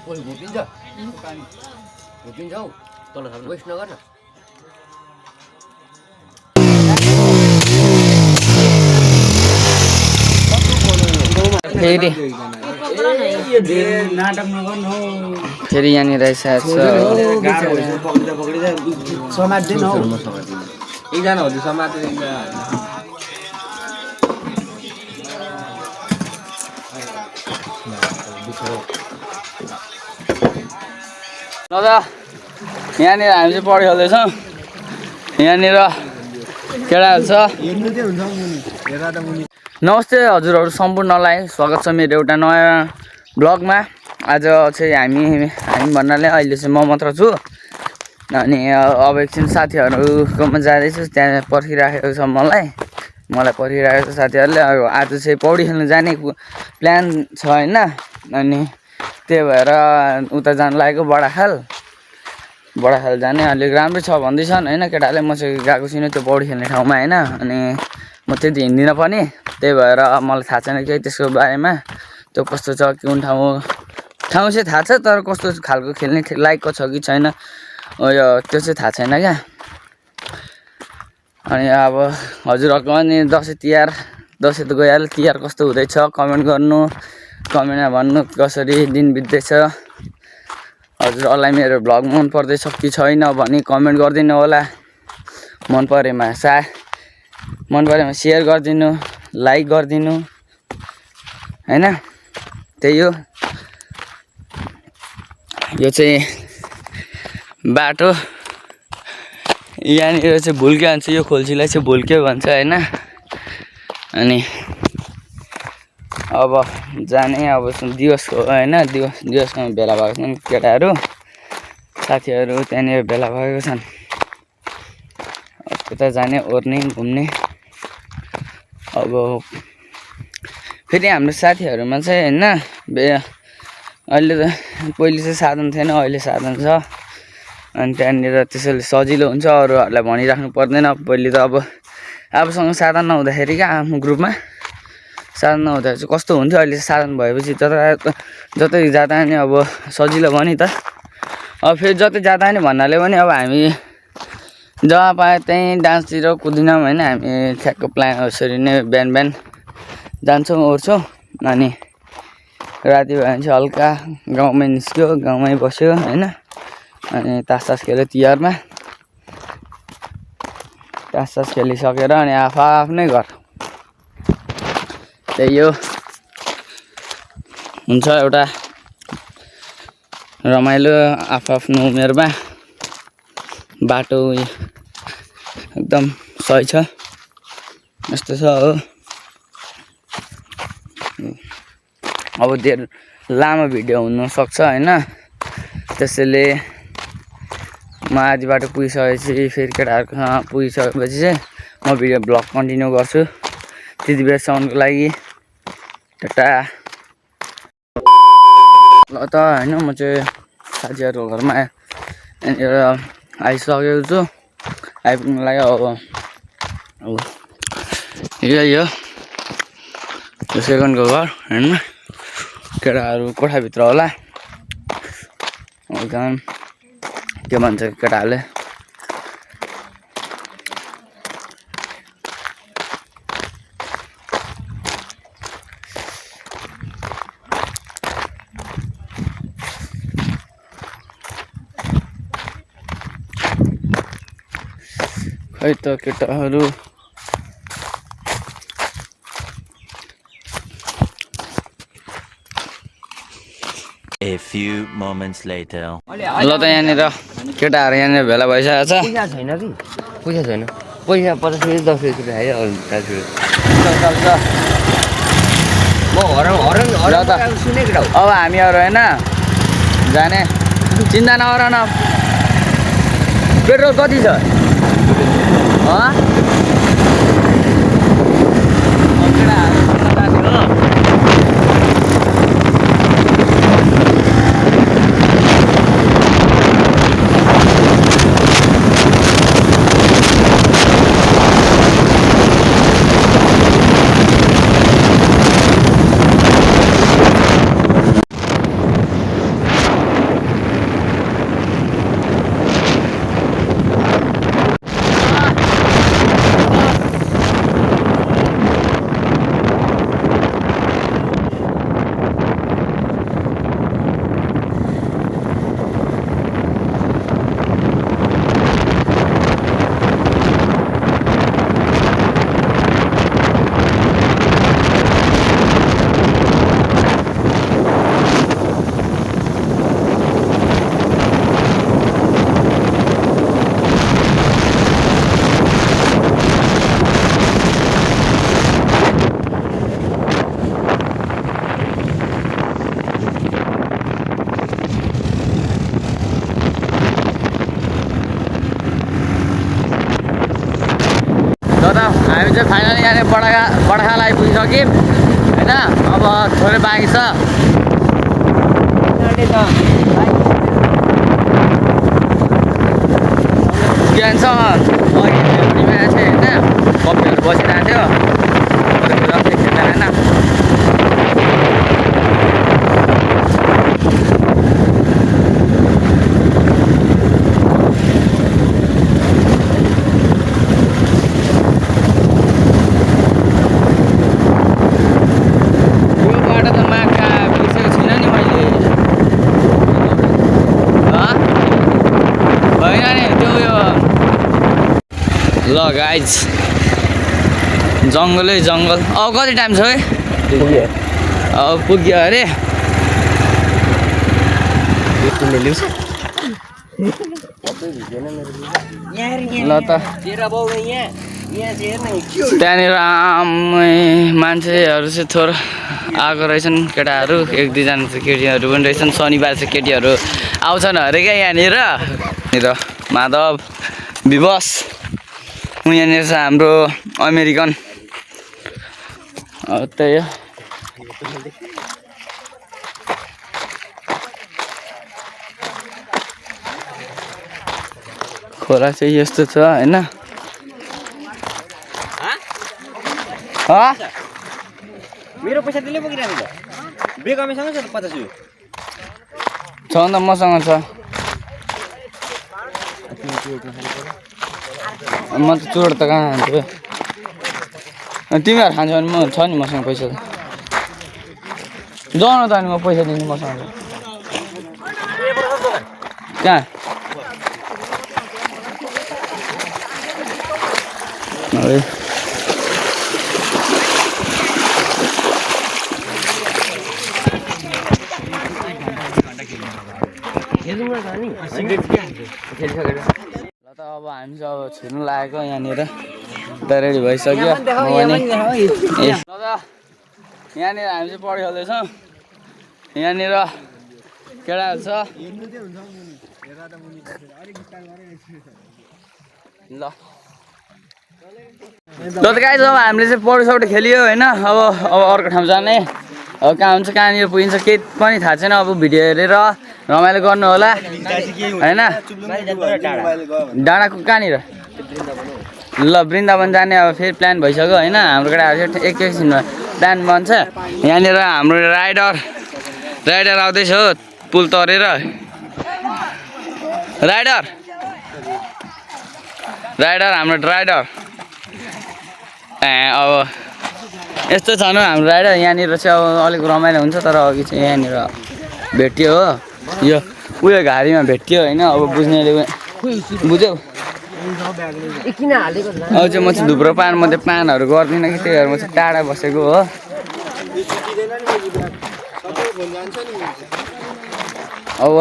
ओइ घोपिन्छ घोपिन्छ हौ तल थाल्नु वेस्ट नगर न फेरि नाटक नगर्नु हौ फेरि यहाँनिर समात्दैन हौ एकजना हो समातेर एकजना दादा यहाँनिर हामी चाहिँ पढिहाल्दैछौँ यहाँनिर केटाहरू छ नमस्ते हजुरहरू सम्पूर्णलाई स्वागत छ मेरो एउटा नयाँ ब्लगमा आज चाहिँ हामी भन्नाले अहिले चाहिँ म मात्र छु अनि अब एकछिन साथीहरूकोमा जाँदैछु त्यहाँ पर्खिराखेको छ मलाई पर्खिराखेको छ साथीहरूले आज चाहिँ पौडी खेल्न जाने प्लान छ होइन अनि त्यही भएर उता जानु लागेको बडाखाल जाने अलिक राम्रो छ भन्दैछन् होइन केटाले म चाहिँ गएको छुइनँ त्यो पौडी खेल्ने ठाउँमा होइन अनि म त्यति हिँड्दिनँ पनि त्यही भएर मलाई थाहा छैन केही त्यसको बारेमा त्यो कस्तो छ कुन ठाउँ चाहिँ थाहा छ तर कस्तो खालको खेल्ने लायकको छ कि छैन उयो त्यो चाहिँ थाहा छैन क्या अनि अब हजुरहरूको पनि दसैँ त गइहाल्यो तिहार कस्तो हुँदैछ कमेन्ट गर्नु कमेन्टमा भन्नु कसरी दिन बित्दैछ हजुरहरूलाई मेरो भ्लग मन पर्दैछ कि छैन भनी कमेन्ट गरिदिनु होला मन परेमा सेयर गरिदिनु लाइक गरिदिनु हैन त्यही हो यो चाहिँ बाटो यहाँनिर चाहिँ भुल्के भन्छ यो खोल्सीलाई चाहिँ भुल्के भन्छ हैन अनि अब जाने अब दिवसको होइन दिवसमा भेला भएको छन् केटाहरू साथीहरू त्यहाँनिर भेला भएको छन् त्यता जाने ओर्ने घुम्ने अब फेरि हाम्रो साथीहरूमा चाहिँ होइन अहिले त पहिले चाहिँ साधन थिएन अहिले साधन छ अनि त्यहाँनिर त्यसैले सजिलो हुन्छ अरूहरूलाई भनिराख्नु पर्दैन पहिले त अब आफूसँग साधन नहुँदाखेरि क्या आफ्नो ग्रुपमा साधन नहुँदाखेरि चाहिँ कस्तो हुन्थ्यो अहिले साधन भएपछि जतै जाँदा नि अब सजिलो भयो नि त अब फेरि जतै जाँदा नि भन्नाले पनि अब हामी जहाँ पाए त्यहीँ डान्सतिर कुदिनौँ होइन हामी ठ्याक्क प्लान यसरी नै बिहान जान्छौँ ओर्छौँ अनि राति भयो भने चाहिँ हल्का गाउँमै निस्क्यो गाउँमै बस्यो होइन अनि तास खेल्यो तिहारमा तास खेलिसकेर अनि आफ्नै घर त्यही हो हुन्छ एउटा रमाइलो आफ्नो उमेरमा बाटो एकदम सही छ यस्तो छ हो अब धेर लामो भिडियो हुनसक्छ होइन त्यसैले म आधी बाटो पुगिसकेपछि फेरि केटाहरूसँग पुगिसकेपछि चाहिँ म भिडियो ब्लग कन्टिन्यू गर्छु त्यति बेरसम्मको लागि टाटा ल त होइन म चाहिँ साथीहरूको घरमा यहाँनिर आइसकेको छु आइपुग्नु लाग्यो अब यही हो यो सेकेन्डको घर होइन केटाहरू कोठाभित्र होला एकदम के भन्छ केटाहरूले खै त केटाहरू A few moments later. ल त यहाँनिर केटाहरू यहाँनिर भेला भइसकेको छ पैसा छैन कि पैसा छैन पैसा 50 रुपियाँ 10 रुपियाँ आयो म हराउनु सुनेको ठाउँ अब हामीहरू होइन जाने चिन्ता नगर न पेट्रोल कति छ फाइनली यहाँ बडखाल आइपुगिसक्यौँ होइन अब थोरै बाँकी छ ज्ञानसँग अघि भेटीमा चाहिँ होइन कपीहरू बसिरहेको थियो खेल्दैन होइन ल गाइज जङ्गलै जङ्गल अब कति टाइम छ है अब पुग्यो अरे ल त त्यहाँनिर मान्छेहरू चाहिँ थोर आएको रहेछन् केटाहरू एक दुईजना चाहिँ केटीहरू पनि रहेछन् शनिबार चाहिँ केटीहरू आउँछन् अरे क्या यहाँनिर माधव विवश यहाँनिर छ हाम्रो अमेरिकन त्यही हो खोला चाहिँ यस्तो छ होइन मेरो पैसा त्यसले बोकिरहेको छ बेगमीसँग छ 50 रुपैयाँ छ नि त मसँग छ म त चोर त कहाँ खान्छु तिमीहरू खान्छौ भने म छ नि मसँग पैसा त जाउँ न त अनि म पैसा दिन्छु मसँग कहाँ ल त अब हामी चाहिँ अब छिर्नु लागेको यहाँनिर त रेडी भइसक्यो ल त यहाँनिर हामी चाहिँ पढी खेल्दैछौँ यहाँनिर केटाहरू छ ल त गाइस अब हामीले चाहिँ पौडी खेलियो होइन अब अर्को ठाउँ जाने अब कहाँ हुन्छ कहाँनिर पुगिन्छ केही पनि थाहा छैन अब भिडियो हेरेर रमाइलो गर्नु होला होइन डाँडाको कहाँनिर ल वृन्दावन जाने अब फेरि प्लान भइसक्यो होइन हाम्रो केटाहरू चाहिँ एकैछिनमा प्लान बन्छ यहाँनिर हाम्रो राइडर आउँदैछ हो पुल तरेर राइडर हाम्रो ड्राइडर अब यस्तो छ न हाम्रो राइडर यहाँनिर चाहिँ अब अलिक रमाइलो हुन्छ तर अघि चाहिँ यहाँनिर भेट्यो हो यो उयो घारीमा भेट्यो होइन अब बुझ्नेले बुझ्यौ अब चाहिँ म चाहिँ धुप्रोपान म त्यो पानहरू गर्दिनँ कि त्यही भएर म चाहिँ टाढा बसेको हो अब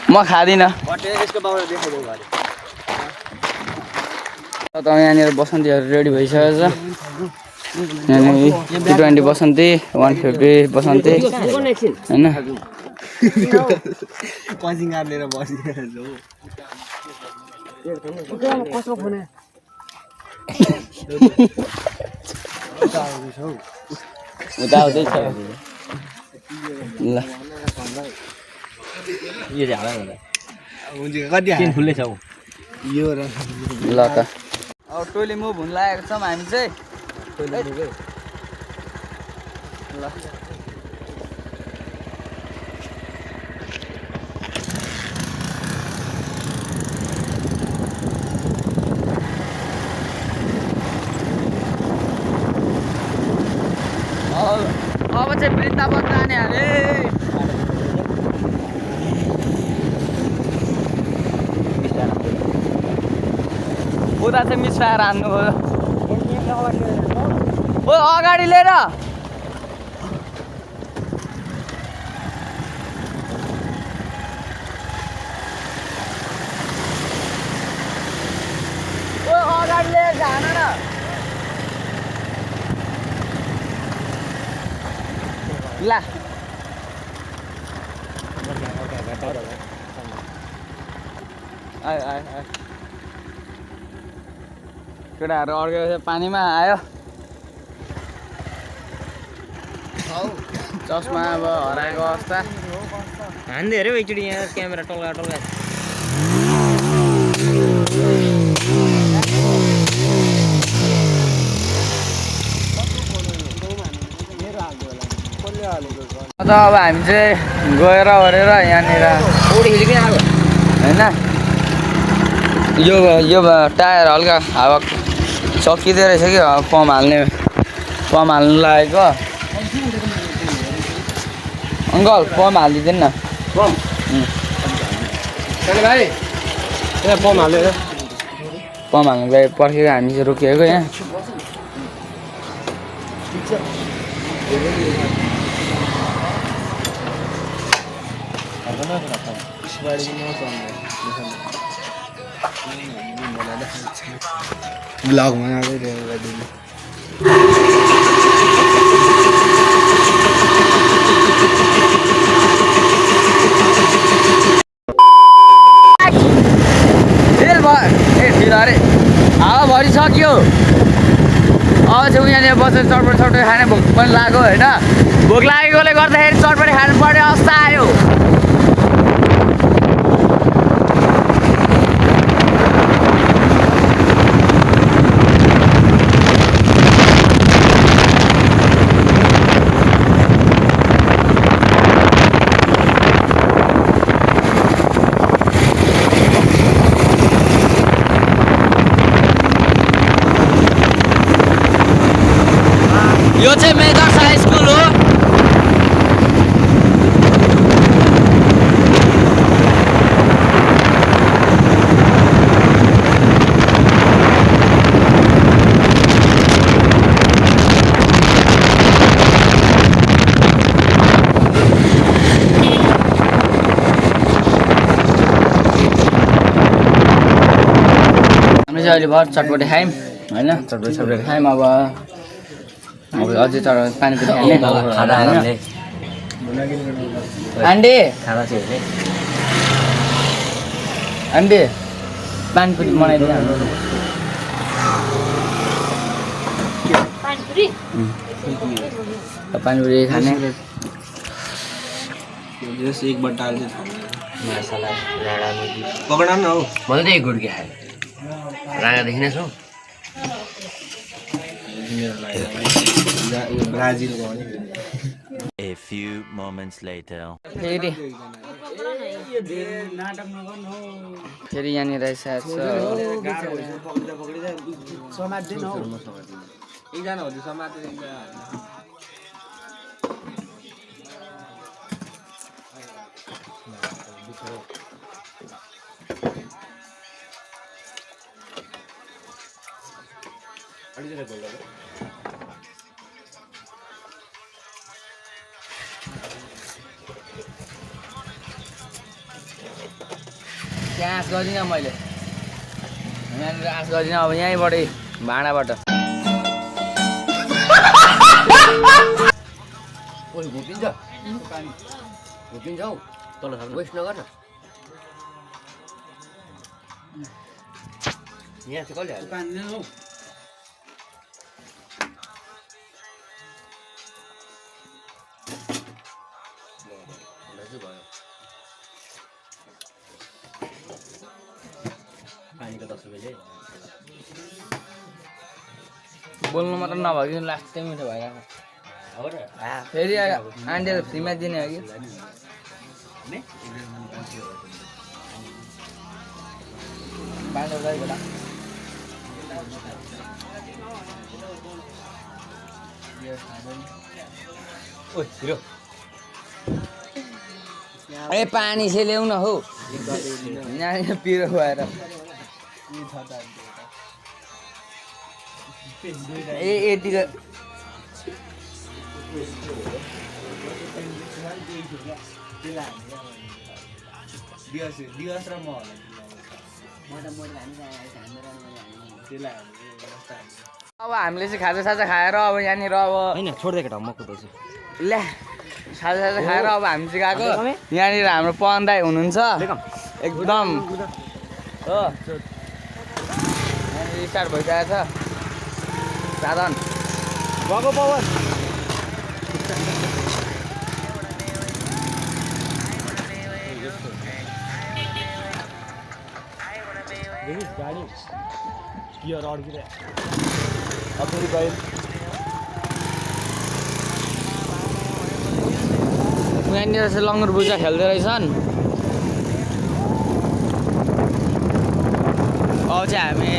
म खाँदिनँ त यहाँनिर बसन्तीहरू रेडी भइसकेको छ यहाँनिर T20 बसन्ती 150 बसन्ती होइन उता आउँदैछ ल ल त अब टोली मुभ हुन लागेको छौँ हामी चाहिँ ल अब चाहिँ वृन्दावन जाने अरे उता चाहिँ मिसाएर हान्नु भयो अगाडि लिएर अगाडि लिएर हान न ल आयो आयो आयो केटाहरू अड्केको पानीमा आयो चस्मा अब हराएको अवस्था हान्दै अरे एकचोटि यहाँ क्यामेरा टल्का टल्का त अब हामी चाहिँ गएर ओरेर यहाँनिर होइन यो टायर हल्का हावा सकिँदो रहेछ कि पम्प हाल्नु लागेको अङ्कल पम्प हालिदिँदैन न पम्प हालेर पम्प हाल्नु लागि पर्खेको हामी चाहिँ रोकिएको यहाँ ब्लग बनाउँदै थियो अरे हावा भरिसक्यो अब चाहिँ यहाँनिर बसेर चटपटी खाने भोक पनि लाग्यो होइन भोक लागेकोले गर्दाखेरि चटपटी खानुपर्ने अवस्था आयो यो चाहिँ मेजर हाई स्कुल हो हामी चाहिँ अहिले भर चटपटी खायौँ होइन चटपटी खायौँ अब अझै तर पानीपुरी खाने आन्टी आन्टी पानीपुरी बनाइदिनु हाम्रो पानीपुरी खाने एक बट्टा मसाला राडा मुजी पकडा न हौ मैले त एक गुड्की खाएँ राडादेखि नै छु Brazil A few moments later. फेरि यहाँनिर सायद समात्दैन हौ एकजना हो समातेर त्यहाँ आश गर्दिनँ मैले यहाँनिर आश गर्दिनँ अब यहीँबाटै भाँडाबाट घुपिन्छ घुपिन्छ हौ तल वेस्ट नगर न यहाँ चाहिँ कसले हाल्यो पानीको 10 रुपियाँ बोल्नु मात्र नभइकन लास्टै मिठो भइरहेको फेरि आन्टीले फ्रीमा दिने हो कि ए पानी चाहिँ ल्याउ न हौ यहाँ पिरो भएर ए यतिको दिवस र म अब हामीले चाहिँ खाजासाजा खाएर अब यहाँनिर अब हैन छोड्दै केटा म कुदाउँछु ल्या साझा खाएर अब हामी चाहिँ गएको यहाँनिर हाम्रो पवन दाई हुनुहुन्छ एकदम हो यहाँनिर स्टार्ट भइसकेको छ साधन गएको पवन गाडी गियर अड्किँदै फेरि गयो यहाँनिर चाहिँ लङ्गुर बुजा खेल्दै रहेछन् अब चाहिँ हामी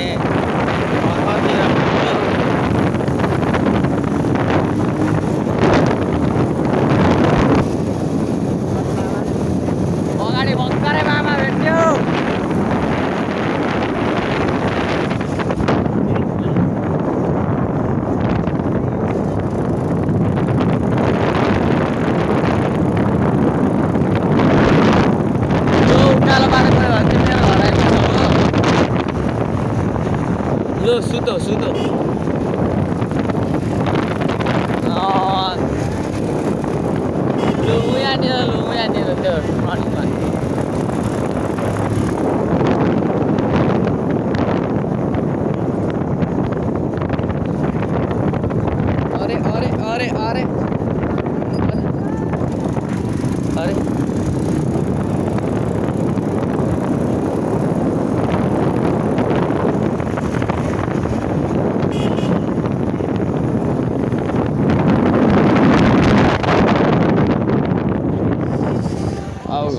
अगाडि भर्खरै मामा भेट्यो सुतो सुतो लु यहाँनिर त्यो रनिङमा अरे अरे अरे अरे अरे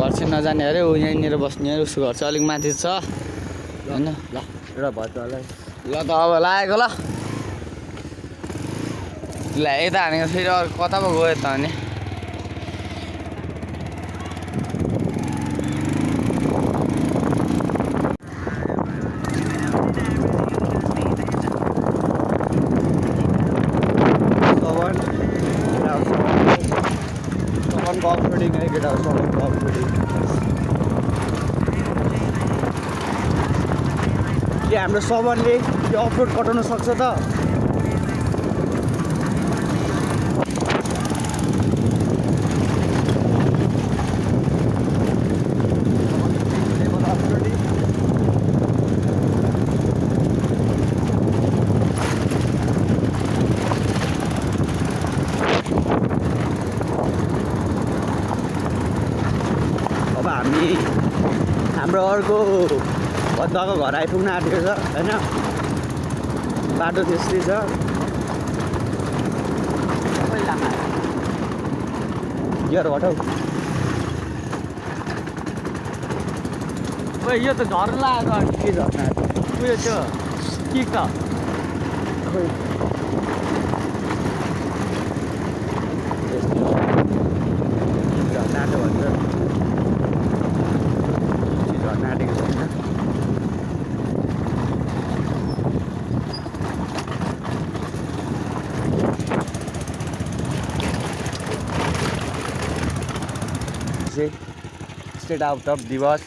घर चाहिँ नजाने अरे ऊ यहीँनिर बस्ने अरे उसको घर चाहिँ अलिक माथि छ होइन ल एउटा भयो त होला ल त अब लागेको ल यता हानेको फेरि अरू कता पो गयो त अनि अफरोडिङ है केटाहरू सबैको अफरोडिङ के हाम्रो सबरले यो अफरोड कटाउन सक्छ त अब हामी हाम्रो अर्को बद्दाको घर आइपुग्न आँटेको छ होइन बाटो त्यस्तै छ गियर हटाउ यो त झर्न लागेको के झर्ना उयो त्यो के त झर्ना आँटो भन्छ झर्ना आँटेको छैन स्टेट आउट अफ दिवस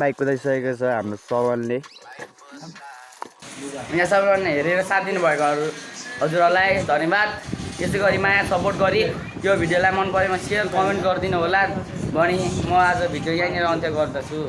बाइक कुदाइसकेको छ हाम्रो सवनले यहाँ सबैजना हेरेर साथ दिनुभएको हजुरहरूलाई धन्यवाद यसै गरी माया सपोर्ट गरी यो भिडियोलाई मन परेमा सेयर कमेन्ट गरिदिनु होला भनी म आज भिडियो यहीँनिर अन्त्य गर्दछु।